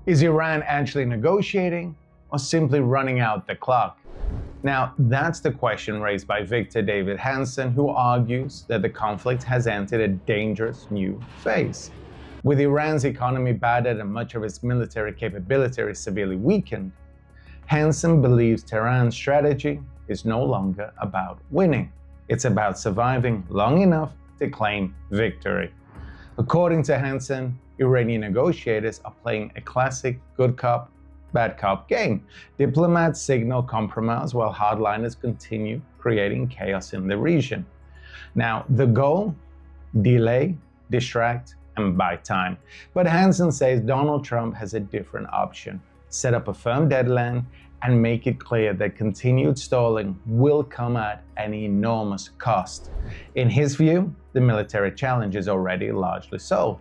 Is Iran actually negotiating or simply running out the clock? Now, that's the question raised by Victor David Hanson, who argues that the conflict has entered a dangerous new phase. With Iran's economy battered and much of its military capability severely weakened, Hanson believes Tehran's strategy is no longer about winning. It's about surviving long enough to claim victory. According to Hanson, Iranian negotiators are playing a classic good cop, bad cop game. Diplomats signal compromise while hardliners continue creating chaos in the region. Now, the goal? Delay, distract, and buy time. But Hanson says Donald Trump has a different option. Set up a firm deadline and make it clear that continued stalling will come at an enormous cost. In his view, the military challenge is already largely solved.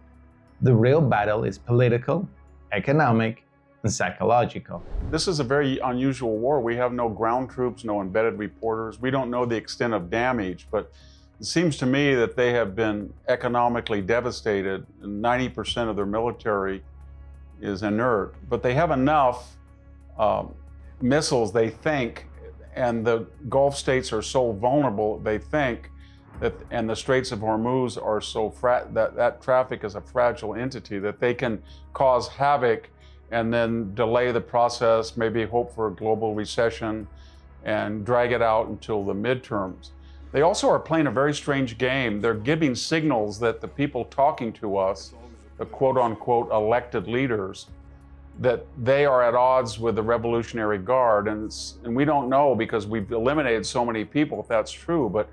The real battle is political, economic, and psychological. This is a very unusual war. We have no ground troops, no embedded reporters. We don't know the extent of damage, but it seems to me that they have been economically devastated. 90% of their military is inert, but they have enough missiles, they think, and the Gulf states are so vulnerable, they think, that, and the Straits of Hormuz are so that traffic is a fragile entity, that they can cause havoc and then delay the process, maybe hope for a global recession and drag it out until the midterms. They also are playing a very strange game. They're giving signals that the people talking to us, the quote unquote elected leaders, that they are at odds with the Revolutionary Guard. And we don't know because we've eliminated so many people if that's true, but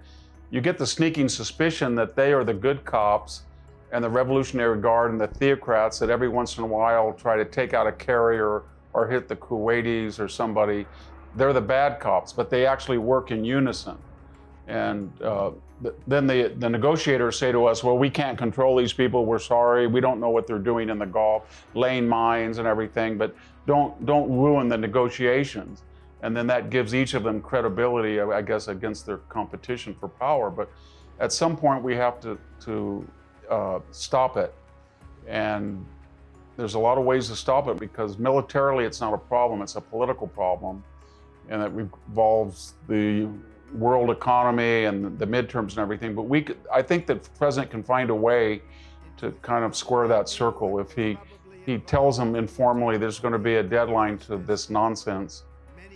you get the sneaking suspicion that they are the good cops and the Revolutionary Guard and the theocrats that every once in a while try to take out a carrier or hit the Kuwaitis or somebody. They're the bad cops, but they actually work in unison. And then the negotiators say to us, well, we can't control these people, we're sorry, we don't know what they're doing in the Gulf, laying mines and everything, but don't ruin the negotiations. And then that gives each of them credibility, I guess, against their competition for power. But at some point we have to stop it. And there's a lot of ways to stop it because militarily it's not a problem, it's a political problem. And it involves the world economy and the midterms and everything, but I think that the president can find a way to kind of square that circle. If he tells them informally there's going to be a deadline to this nonsense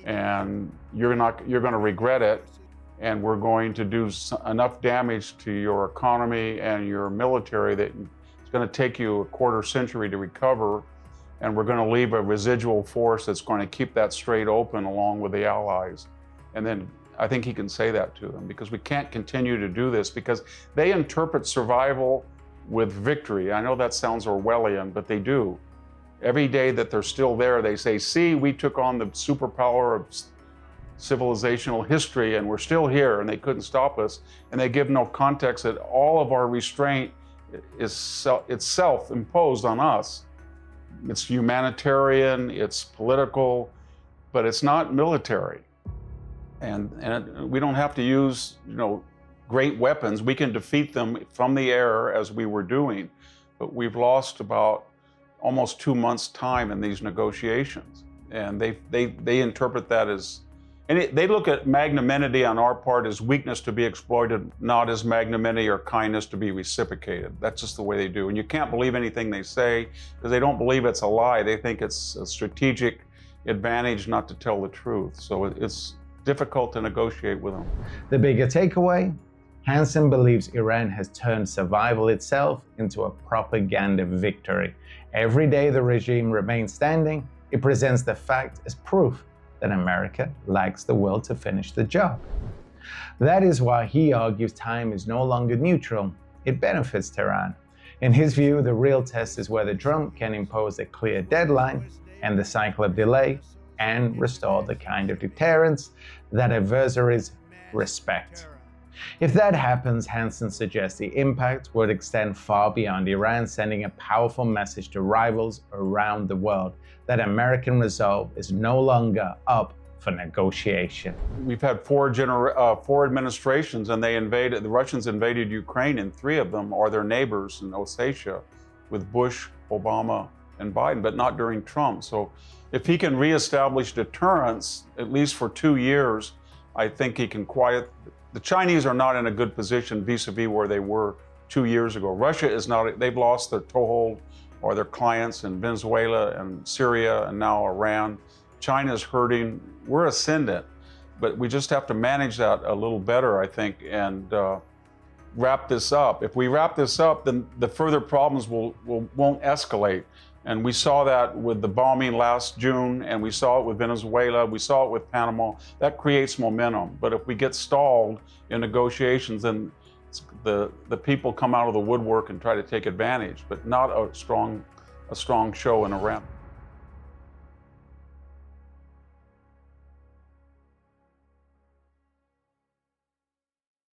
and you're going to regret it, and we're going to do enough damage to your economy and your military that it's going to take you a quarter century to recover, and we're going to leave a residual force that's going to keep that strait open along with the allies. And then I think he can say that to them, because we can't continue to do this because they interpret survival with victory. I know that sounds Orwellian, but they do. Every day that they're still there, they say, see, we took on the superpower of civilizational history and we're still here and they couldn't stop us. And they give no context that all of our restraint is self-imposed on us. It's humanitarian, it's political, but it's not military. And we don't have to use, great weapons. We can defeat them from the air as we were doing, but we've lost about almost 2 months' time in these negotiations. And they interpret that as, and they look at magnanimity on our part as weakness to be exploited, not as magnanimity or kindness to be reciprocated. That's just the way they do. And you can't believe anything they say because they don't believe it's a lie. They think it's a strategic advantage not to tell the truth. So it's difficult to negotiate with them. The bigger takeaway? Hanson believes Iran has turned survival itself into a propaganda victory. Every day the regime remains standing, it presents the fact as proof that America lacks the will to finish the job. That is why he argues time is no longer neutral, it benefits Tehran. In his view, the real test is whether Trump can impose a clear deadline, end the cycle of delay, and restore the kind of deterrence that adversaries respect. If that happens, Hanson suggests the impact would extend far beyond Iran, sending a powerful message to rivals around the world that American resolve is no longer up for negotiation. We've had four administrations, and the Russians invaded Ukraine, and 3 of them are their neighbors in Ossetia, with Bush, Obama, and Biden, but not during Trump. So if he can reestablish deterrence, at least for 2 years, I think he can quiet. The Chinese are not in a good position vis-a-vis where they were 2 years ago. Russia is not, they've lost their toehold or their clients in Venezuela and Syria and now Iran. China's hurting. We're ascendant, but we just have to manage that a little better, I think, and wrap this up. If we wrap this up, then the further problems won't escalate. And we saw that with the bombing last June, and we saw it with Venezuela, we saw it with Panama. That creates momentum. But if we get stalled in negotiations, then the people come out of the woodwork and try to take advantage, but not a strong show in Iran.